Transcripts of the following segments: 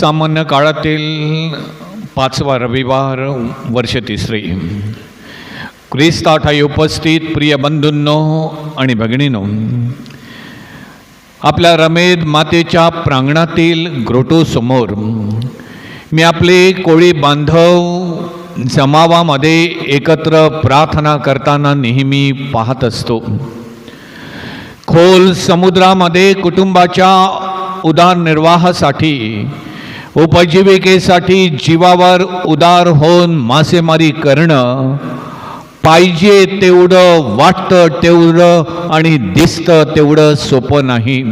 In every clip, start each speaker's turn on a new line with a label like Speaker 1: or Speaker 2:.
Speaker 1: सामान्य काळातील 5वा रविवार, वर्ष 3. ख्रिस्ताठाई उपस्थित प्रिय बंधूंनो आणि भगिनींनो, आपल्या रमेद मातेच्या प्रांगणातील ग्रोटोसमोर मी आपले कोळी बांधव जमावामध्ये एकत्र प्रार्थना करताना नेहमी पाहत असतो. खोल समुद्रामध्ये कुटुंबाच्या उदरनिर्वाहासाठी, उपजीविकेसाठी जीवावर उदार होऊन मासेमारी करणं पाहिजे तेवढं, वाटतं तेवढं आणि दिसतं तेवढं सोपं नाही.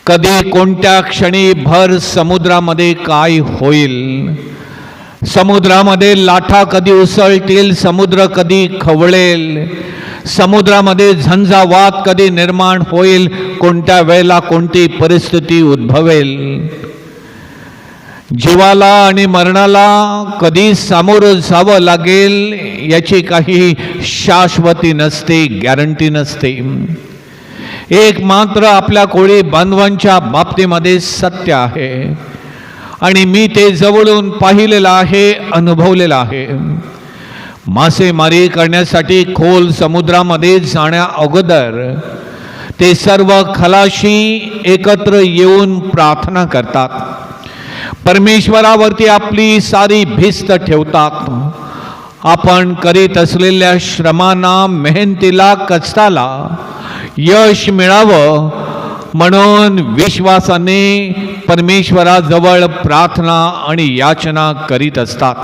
Speaker 1: कधी कोणत्या क्षणी भर समुद्रामध्ये काय होईल, समुद्रामध्ये लाटा कधी उसळतील, समुद्र कधी खवळेल, समुद्रामध्ये झंझावात कधी निर्माण होईल, कोणत्या वेळेला कोणती परिस्थिती उद्भवेल, जीवाला आणि मरणाला कधी सामोरं जावं लागेल याची काही शाश्वती नसते, गॅरंटी नसते. एक मात्र आपल्या कोळी बांधवांच्या बाबतीमध्ये सत्य आहे आणि मी ते जवळून पाहिलेलं आहे, अनुभवलेलं आहे. मासेमारी करण्यासाठी खोल समुद्रामध्ये जाण्या अगोदर ते सर्व खलाशी एकत्र येऊन प्रार्थना करतात, परमेश्वरावरती आपली सारी भिस्त ठेवतात. आपण करीत असलेल्या श्रमांना, मेहनतीला, कष्टाला यश मिळावं म्हणून विश्वासाने परमेश्वराजवळ प्रार्थना आणि याचना करीत असतात.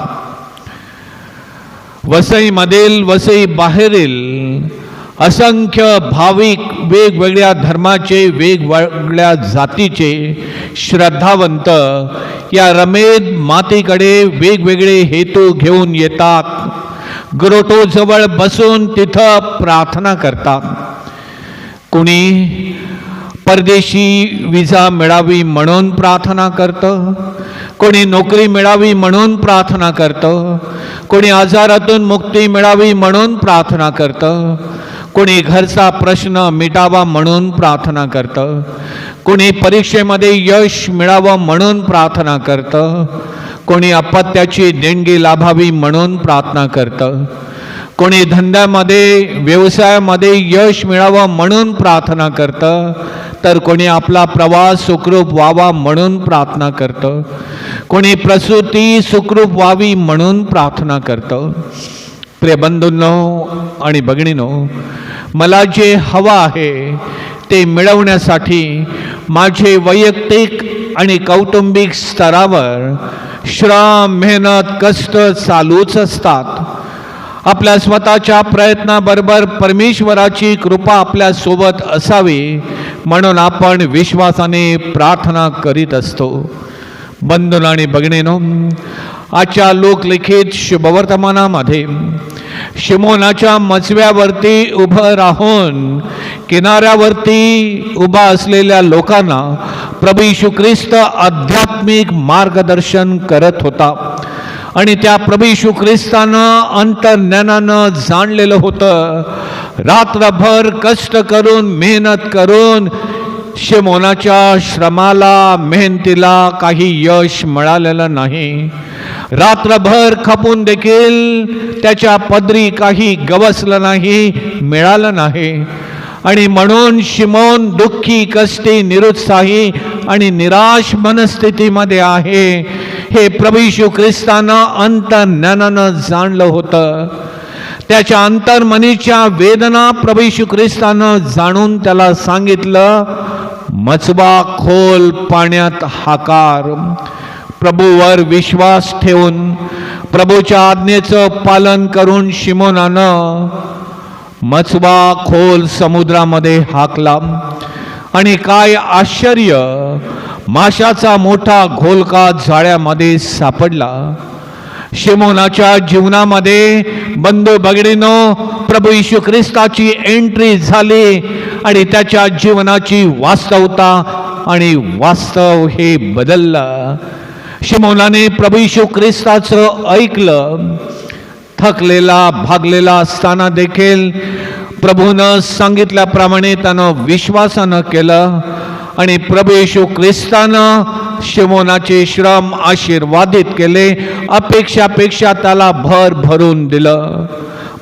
Speaker 1: वसईमधील, वसई बाहेरील असंख्य भाविक, वेगवेगळ्या धर्माचे, वेगवेगळ्या जातीचे श्रद्धावंत या रमेद मातेकडे वेगवेगळे हेतू घेऊन येतात. ग्रोटोजवळ बसून तिथं प्रार्थना करतात. कुणी परदेशी विजा मिळावी म्हणून प्रार्थना करतं, कोणी नोकरी मिळावी म्हणून प्रार्थना करतं, कोणी आजारातून मुक्ती मिळावी म्हणून प्रार्थना करतं, कोणी घरचा प्रश्न मिटावा म्हणून प्रार्थना करतं, कोणी परीक्षेमध्ये यश मिळावं म्हणून प्रार्थना करतं, कोणी अपत्याची देणगी लाभावी म्हणून प्रार्थना करतं, कोणी धंद्यामध्ये, व्यवसायामध्ये यश मिळावं म्हणून प्रार्थना करतं, तर कोणी आपला प्रवास सुखरूप व्हावा म्हणून प्रार्थना करतं, कोणी प्रसूती सुखरूप व्हावी म्हणून प्रार्थना करतं. प्रिय बंधूंनो आणि भगिनींनो, मला जे हवं आहे ते मिळवण्यासाठी माझे वैयक्तिक आणि कौटुंबिक स्तरावर श्रम, मेहनत, कष्ट चालूच असतात. आपल्या स्वतःच्या प्रयत्नाबरोबर परमेश्वराची कृपा आपल्या सोबत असावी म्हणून आपण विश्वासाने प्रार्थना करीत असतो. बंधूंनो आणि भगिनींनो, आजच्या लोकलिखित शुभवर्तमानामध्ये शिमोनाच्या मजव्यावरती उभं राहून किनाऱ्यावरती उभा असलेल्या लोकांना प्रभू येशू ख्रिस्त आध्यात्मिक मार्गदर्शन करत होता आणि त्या प्रभू येशू ख्रिस्तानं अंतर्ज्ञानानं जाणलेलं होतं. रात्रभर कष्ट करून, मेहनत करून शिमोनाच्या श्रमाला, मेहनतीला काही यश मिळालेलं नाही. रात्रभर खपून देखील त्याच्या पदरी काही गवसलं नाही, मिळालं नाही. आणि म्हणून शिमोन दुःखी, कष्टी, निरुत्साही आणि निराश मनस्थितीमध्ये आहे. हे प्रभू येशू ख्रिस्तानं अंतर्ज्ञानानं जाणलं होतं. त्याच्या अंतर्मनीच्या वेदना प्रभू येशू ख्रिस्तानं जाणून त्याला सांगितलं, मचबा खोल पाण्यात हाकार. प्रभूवर विश्वास ठेवून, प्रभूच्या आज्ञेचं पालन करून शिमोनानं मचबा खोल समुद्रामध्ये हाकला. आणि काय आश्चर्य, माशाचा मोठा घोलका जाळ्यामध्ये सापडला. शिमोनाच्या जीवनामध्ये बंधू भगिनींनो, प्रभू येशू ख्रिस्ताची एंट्री झाली आणि त्याच्या जीवनाची वास्तवता आणि वास्तव हे बदललं. शिमोनाने प्रभू येशू ख्रिस्ताचं ऐकलं. थकलेला, भागलेला असताना देखील प्रभूनं सांगितल्याप्रमाणे त्यानं विश्वासानं केलं आणि प्रभू येशू ख्रिस्तानं शिमोनाचे श्रम आशीर्वादित केले, अपेक्षापेक्षा त्याला भर भरून दिलं.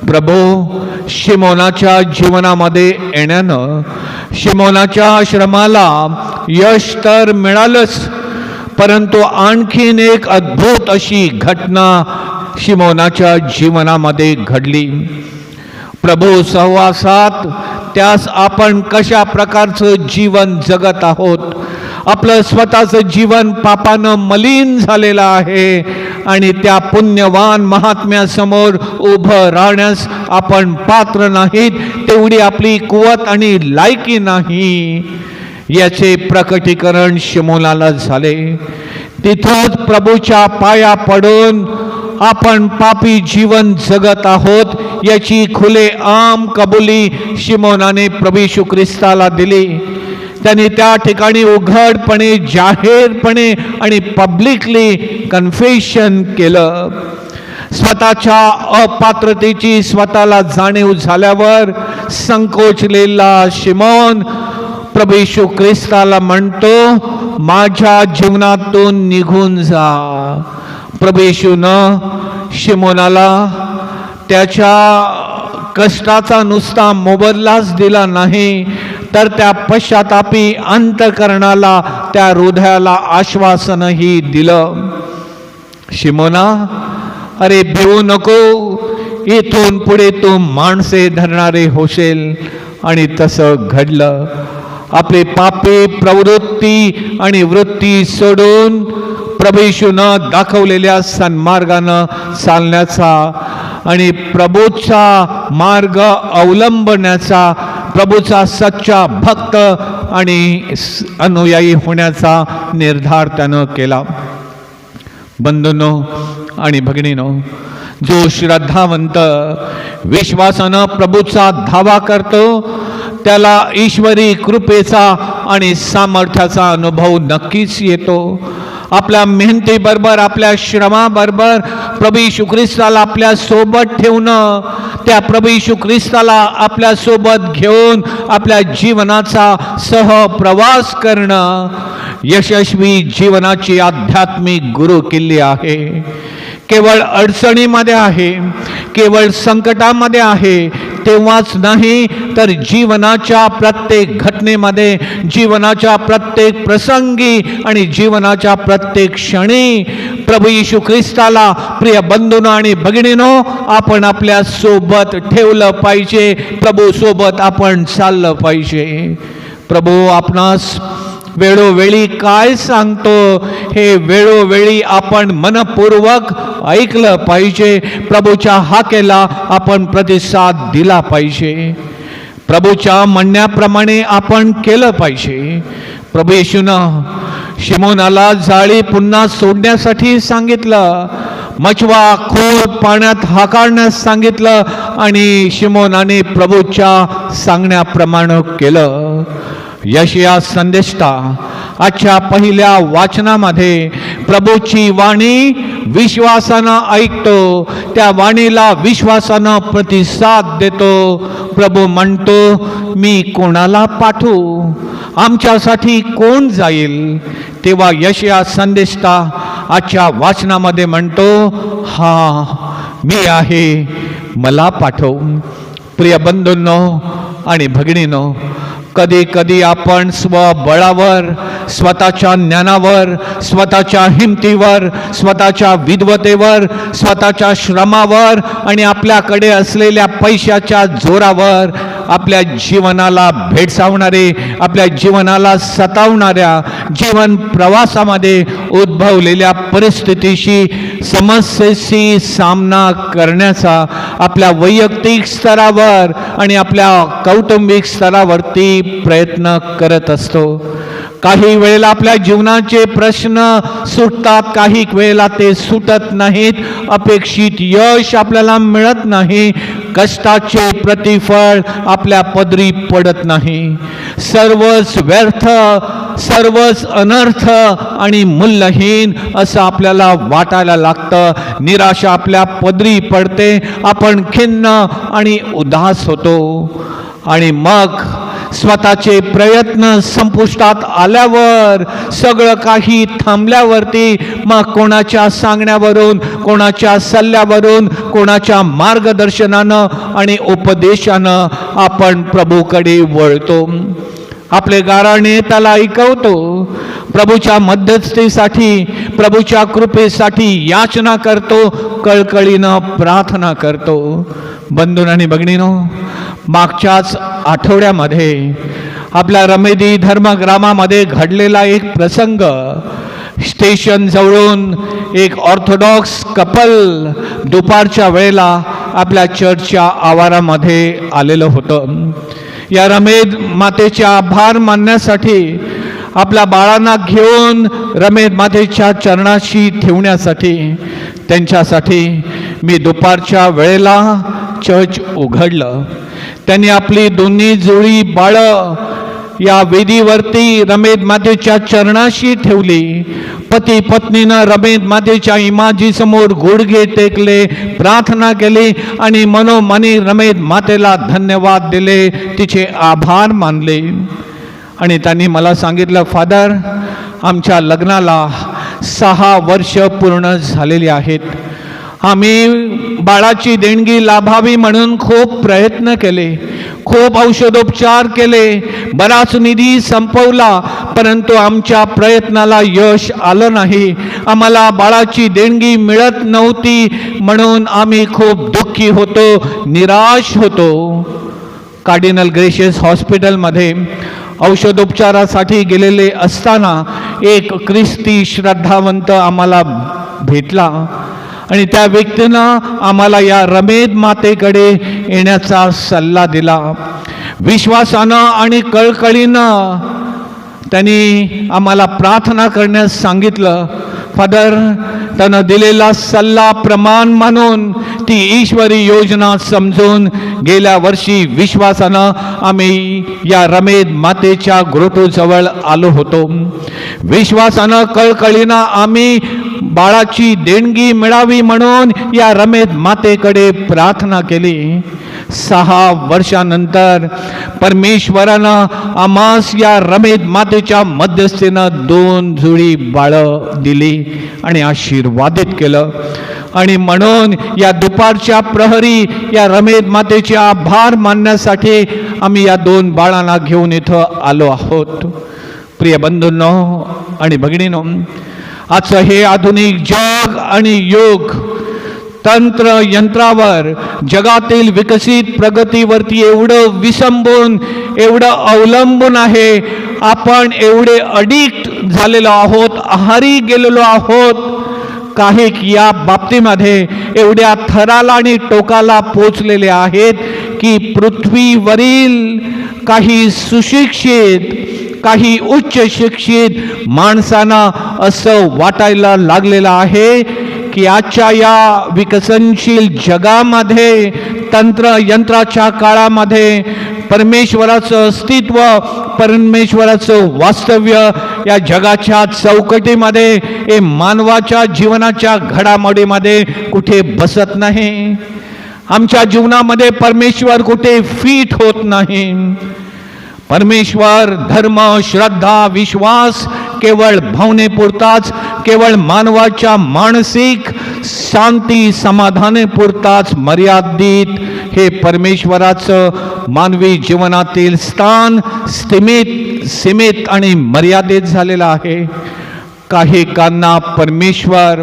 Speaker 1: प्रभू शिमोनाच्या जीवनामध्ये येण्यानं शिमोनाच्या श्रमाला यश तर मिळालंच, परंतु आणखीन एक अद्भुत अशी घटना शिमोनाच्या जीवनामध्ये घडली. प्रभू सहवासात त्यास आपण कशा प्रकारचं जीवन जगत आहोत, आपलं स्वतःचं जीवन पापानं मलिन झालेलं आहे आणि त्या पुण्यवान महात्म्यासमोर उभं राहण्यास आपण पात्र नाहीत, तेवढी आपली कुवत आणि लायकी नाही, याचे प्रकटीकरण शिमोनाला झाले. तिथंच प्रभूच्या पाया पडून आपण पापी जीवन जगत आहोत याची खुलेआम कबुली शिमोनाने प्रभू येशू ख्रिस्ताला दिली. त्यांनी त्या ठिकाणी उघडपणे, जाहीरपणे आणि पब्लिकली कन्फेशन केलं. स्वतःच्या अपात्रतेची स्वतःला जाणीव झाल्यावर संकोचलेला शिमोन प्रभू येशू ख्रिस्ताला म्हणतो, माझ्या जीवनातून निघून जा. प्रभू येशूनं शिमोनाला त्याच्या कष्टाचा नुसता मोबदलाच दिला नाही, तर त्या पश्चातापी अंतःकरणाला, त्या हृदयाला आश्वासनही दिलं. शिमोना, अरे भिवू नको, इथून पुढे तू माणसे धरणारे होशील. आणि तसं घडलं. आपली पापी प्रवृत्ती आणि वृत्ती सोडून प्रभू येशूनं दाखवलेल्या सन्मार्गानं चालण्याचा आणि प्रभूचा मार्ग अवलंबण्याचा, प्रभूचा सच्चा भक्त आणि अनुयायी होण्याचा निर्धार त्यानं केला. बंधूंनो आणि भगिनीनो, जो श्रद्धावंत विश्वासानं प्रभूचा धावा करतो त्याला ईश्वरी कृपेचा आणि सामर्थ्याचा अनुभव नक्कीच येतो. आपल्या मेहनतीबरोबर, आपल्या श्रमाबरोबर प्रभू येशू ख्रिस्ताला आपल्या सोबत ठेवणं, त्या प्रभू येशू ख्रिस्ताला आपल्या सोबत घेऊन आपल्या जीवनाचा सहप्रवास करणं यशस्वी जीवनाची आध्यात्मिक गुरुकिल्ली आहे. केवळ अडचणीमध्ये आहे, केवळ संकटामध्ये आहे तेव्हाच नाही, तर जीवनाच्या प्रत्येक घटनेमध्ये, जीवनाच्या प्रत्येक प्रसंगी आणि जीवनाच्या प्रत्येक क्षणी प्रभू येशू ख्रिस्ताला प्रिय बंधूंनो आणि भगिनीनो आपण आपल्या सोबत ठेवलं पाहिजे. प्रभू सोबत आपण चाललं पाहिजे. प्रभू आपणास वेळोवेळी काय सांगतो हे वेळोवेळी आपण मनपूर्वक ऐकलं पाहिजे. प्रभूच्या हाकेला आपण प्रतिसाद दिला पाहिजे. प्रभूच्या म्हणण्याप्रमाणे आपण केलं पाहिजे. प्रभू येशूनं शिमोनाला जाळी पुन्हा सोडण्यासाठी सांगितलं, मछवा खोल पाण्यात हाकाळण्यास सांगितलं आणि शिमोनाने प्रभूच्या सांगण्याप्रमाणे केलं. यशया संदेष्टा आजच्या पहिल्या वाचनामध्ये प्रभूची वाणी विश्वासानं ऐकतो, त्या वाणीला विश्वासानं प्रतिसाद देतो. प्रभू म्हणतो, मी कोणाला पाठवू, आमच्यासाठी कोण जाईल? तेव्हा यशया संदेष्टा आजच्या वाचनामध्ये म्हणतो, हा मी आहे, मला पाठव. प्रिय बंधूंनो आणि भगिनीनो, कधी कधी आपण स्वबळावर, स्वतःच्या ज्ञानावर, स्वतःच्या हिमतीवर, स्वतःच्या विद्वतेवर, स्वतःच्या श्रमावर आणि आपल्याकडे असलेल्या पैशाच्या जोरावर आपल्या जीवनाला भेडसावणारे, आपल्या जीवनाला सतावणाऱ्या जीवन प्रवासामध्ये उद्भवलेल्या परिस्थितीशी, समस्येशी सामना करण्याचा आपल्या वैयक्तिक स्तरावर आणि आपल्या कौटुंबिक स्तरावरती प्रयत्न करत असतो. काही वेळेला आपल्या जीवनाचे प्रश्न सुटतात, काही वेळेला ते सुटत नाहीत, अपेक्षित यश आपल्याला मिळत नाही, कष्टाचे प्रतिफळ आपल्या पदरी पडत नाही. सर्वच व्यर्थ, सर्वच अनर्थ आणि मूल्यहीन असं आपल्याला वाटायला लागतं. निराशा आपल्या पदरी पडते, आपण खिन्न आणि उदास होतो. आणि मग स्वतःचे प्रयत्न संपुष्टात आल्यावर, सगळं काही थांबल्यावरती मग कोणाच्या सांगण्यावरून, कोणाच्या सल्ल्यावरून, कोणाच्या मार्गदर्शनानं आणि उपदेशानं आपण प्रभूकडे वळतो. आपले गाराणे त्याला ऐकवतो. प्रभूच्या मध्यस्थीसाठी, प्रभूच्या कृपेसाठी याचना करतो, कळकळीनं प्रार्थना करतो. बंधून आणि भगिनीनो, मागच्याच आठवड्यामध्ये आपल्या रमेदी धर्मग्रामामध्ये घडलेला एक प्रसंग, स्टेशन जवळून एक ऑर्थोडॉक्स कपल दुपारच्या वेळेला आपल्या चर्चच्या आवारामध्ये आलेलं होतं. या रमेद मातेचे आभार मानण्यासाठी, आपल्या बाळांना घेऊन रमेद मातेच्या चरणाशी ठेवण्यासाठी, त्यांच्यासाठी मी दुपारच्या वेळेला चर्च उघडलं. त्यांनी आपली दोन्ही जुळी बाळं या वेदीवरती रमेद मातेच्या चरणाशी ठेवली. पती पत्नीनं रमेद मातेच्या इमाजी समोर गुडघे टेकले, प्रार्थना केली आणि मनोमनी रमेद मातेला धन्यवाद दिले, तिचे आभार मानले. आणि त्यांनी मला सांगितलं, फादर, आमच्या लग्नाला 6 वर्ष पूर्ण झालेली आहेत. आम्ही बाळाची देणगी लाभावी म्हणून खूप प्रयत्न केले, खूप औषधोपचार केले, बराच निधी संपवला, परंतु आमच्या प्रयत्नाला यश आलं नाही. आम्हाला बाळाची देणगी मिळत नव्हती म्हणून आम्ही खूप दुःखी होतो, निराश होतो. कार्डिनल ग्रेशियस हॉस्पिटलमध्ये औषधोपचारासाठी गेलेले असताना एक ख्रिस्ती श्रद्धावंत आम्हाला भेटला आणि त्या व्यक्तीनं आम्हाला या रमेद मातेकडे येण्याचा सल्ला दिला. विश्वासानं आणि कळकळीनं त्यांनी आम्हाला प्रार्थना करण्यास सांगितलं. फादर, त्यानं दिलेला सल्ला प्रमाण मानून, ती ईश्वरी योजना समजून गेल्या वर्षी विश्वासानं आम्ही या रमेद मातेच्या ग्रोटोजवळ आलो होतो. विश्वासानं कळकळीनं आम्ही बाळाची देणगी मिळावी म्हणून या रमेद मातेकडे प्रार्थना केली. 6 वर्षानंतर परमेश्वरानं आम्हास या रमेद मातेच्या मध्यस्थीनं 2 जुळी बाळं दिली आणि आशीर्वादित केलं. आणि म्हणून या दुपारच्या प्रहरी या रमेद मातेचे आभार मानण्यासाठी आम्ही या 2 बाळांना घेऊन इथं आलो आहोत. प्रिय बंधूंनो आणि भगिनींनो, आजचं हे आधुनिक जग आणि युग तंत्र यंत्रावर, जगातील विकसित प्रगतीवरती एवढं विसंबून, एवढं अवलंबून आहे. आपण एवढे अडिक्ट झालेलो आहोत, आहारी गेलेलो आहोत, काही या बाबतीमध्ये एवढ्या थराला आणि टोकाला पोचलेले आहेत की पृथ्वीवरील काही सुशिक्षित, काही उच्च शिक्षित माणसांना असं वाटायला लागलेलं आहे की आजच्या या विकसनशील जगामध्ये, तंत्र यंत्राच्या काळामध्ये परमेश्वराचं अस्तित्व, परमेश्वराचं वास्तव्य या जगाच्या चौकटीमध्ये, हे मानवाच्या जीवनाच्या घडामोडीमध्ये कुठे बसत नाही. आमच्या जीवनामध्ये परमेश्वर कुठे फिट होत नाही. परमेश्वर, धर्म, श्रद्धा, विश्वास केवळ भावनेपुरताच, केवळ मानवाच्या मानसिक शांती समाधानापुरताच मर्यादित हे परमेश्वराचं मानवी जीवनातील स्थान सीमित आणि मर्यादित झालेलं आहे. काही कांना परमेश्वर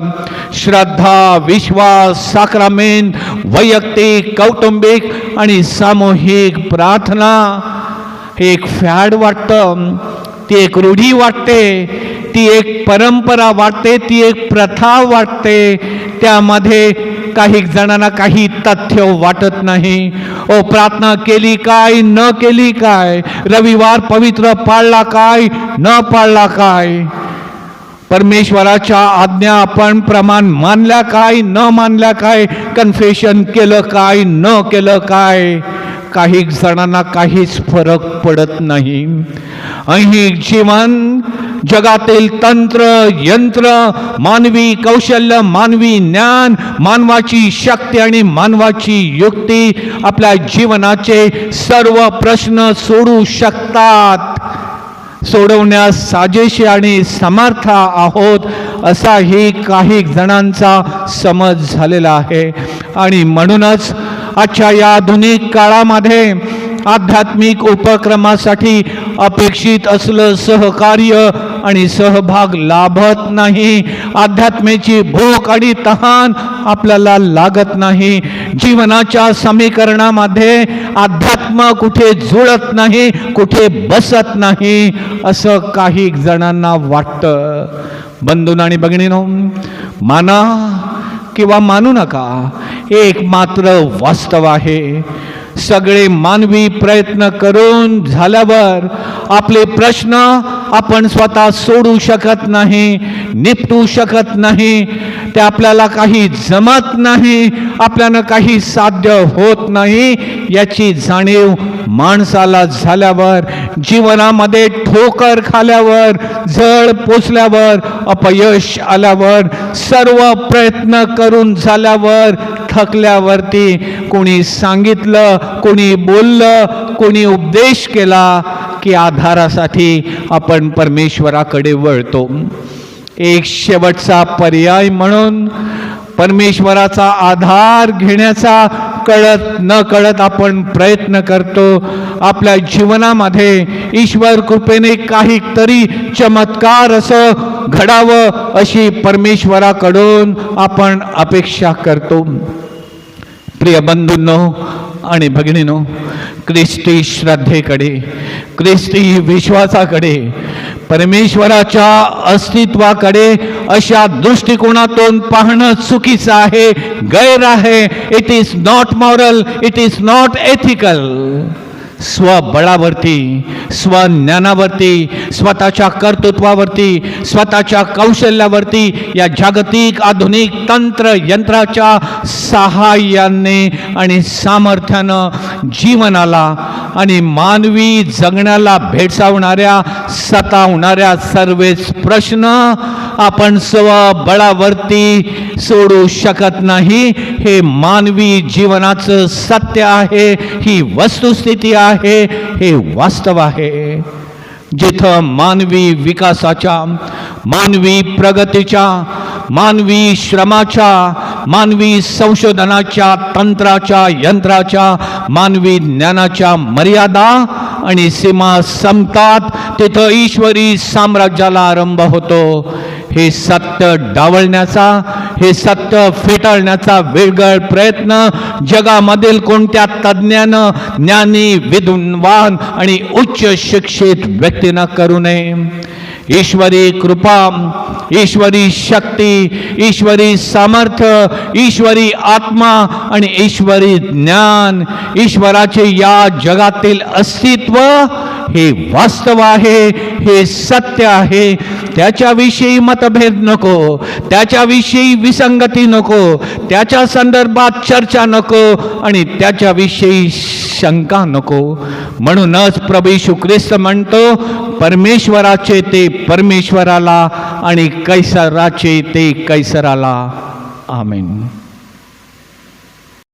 Speaker 1: श्रद्धा, विश्वास, साक्रामेंट, वैयक्तिक, कौटुंबिक आणि सामूहिक प्रार्थना हे एक फॅड वाटतं, ती एक रूढी वाटते, ती एक परंपरा वाटते, ती एक प्रथा वाटते. त्यामध्ये काही जणांना काही तथ्य वाटत नाही. ओ, प्रार्थना केली काय, न केली काय, रविवार पवित्र पाळला काय, न पाळला काय, परमेश्वराच्या आज्ञा आपण प्रमाण मानल्या काय, न मानल्या काय, कन्फेशन केलं काय, न केलं काय, काही जणांना काहीच फरक पडत नाही. ऐहिक जीवन जगातील तंत्र यंत्र, मानवी कौशल्य, मानवी ज्ञान, मानवाची शक्ती आणि मानवाची युक्ती आपल्या जीवनाचे सर्व प्रश्न सोडू शकतात. सोडवण्यास साजेशी आणि समर्थ आहोत असाही काही जणांचा समज झालेला आहे. आणि म्हणूनच आजच्या या आधुनिक काळामध्ये आध्यात्मिक उपक्रमासाठी अपेक्षित असलं सहकार्य आणि सहभाग लाभत नाही. अध्यात्माची भूक आणि तहान आपल्याला लागत नाही. जीवनाच्या समीकरणामध्ये अध्यात्म कुठे जुळत नाही, कुठे बसत नाही असं काही जणांना वाटतं. बंधूंनो आणि भगिनींनो, माना किंवा मानू नका, एक मात्र वास्तव आहे. सगळे मानवी प्रयत्न करून झाल्यावर आपले प्रश्न आपण स्वतः सोडू शकत नाही, निपटू शकत नाही. ते आपल्याला काही जमत नाही, आपल्याला काही साध्य होत नाही याची जाणीव माणसाला झाल्यावर, जीवनामध्ये ठोकर खाल्यावर, झळ पोचल्यावर, अपयश आल्यावर, सर्व प्रयत्न करून झाल्यावर, थकल्यावरती कोणी सांगितलं, कोणी बोललं, कोणी उपदेश केला की आधारासाठी आपण परमेश्वराकडे वळतो. एक शेवटचा पर्याय म्हणून परमेश्वराचा आधार घेण्याचा कळत न कळत आपण प्रयत्न करतो. आपल्या जीवनामध्ये ईश्वर कृपेने काहीतरी चमत्कार असं घडावं अशी परमेश्वराकडून आपण अपेक्षा करतो. प्रिय बंधूंनो आणि भगिनींनो, ख्रिस्ती श्रद्धेकडे, ख्रिस्ती विश्वासाकडे, परमेश्वराच्या अस्तित्वाकडे अशा दृष्टिकोनातून पाहणं चुकीचं आहे, गैर आहे. It is not moral, it is not ethical. स्वबळावरती, स्वज्ञानावरती, स्वतःच्या कर्तृत्वावरती, स्वतःच्या कौशल्यावरती या जागतिक आधुनिक तंत्र यंत्राच्या सहाय्याने आणि सामर्थ्यानं जीवनाला आणि मानवी जगण्याला भेडसावणाऱ्या, सतावणाऱ्या सर्वच प्रश्न आपण स्वबळावरती सोडू शकत नाही. हे मानवी जीवनाचं सत्य आहे, ही वस्तुस्थिती आहे, हे वास्तव आहे. जिथं मानवी विकासाच्या, मानवी प्रगतीच्या, मानवी श्रमाच्या, मानवी संशोधनाच्या, तंत्राच्या, यंत्राच्या, मानवी ज्ञानाच्या मर्यादा आणि सीमा संपतात, तिथं ईश्वरी साम्राज्याला आरंभ होतो. हे सत्य डावलण्याचा, हे सत्य फेटाळण्याचा वेगळ प्रयत्न जगामधील कोणत्या तज्ञानं, ज्ञानी, विद्वान आणि उच्च शिक्षित व्यक्तीनं करू नये. ईश्वरी कृपा, ईश्वरी शक्ती, ईश्वरी सामर्थ्य, ईश्वरी आत्मा आणि ईश्वरी ज्ञान, ईश्वराचे या जगातील अस्तित्व हे वास्तव आहे, हे सत्य आहे. त्याच्याविषयी मतभेद नको, त्याच्याविषयी विसंगती नको, त्याच्या संदर्भात चर्चा नको आणि त्याच्याविषयी शंका नको. म्हणूनच प्रभू येशू ख्रिस्त म्हणतो, परमेश्वराचे ते परमेश्वराला आणि कैसराचे ते कैसराला. आमेन.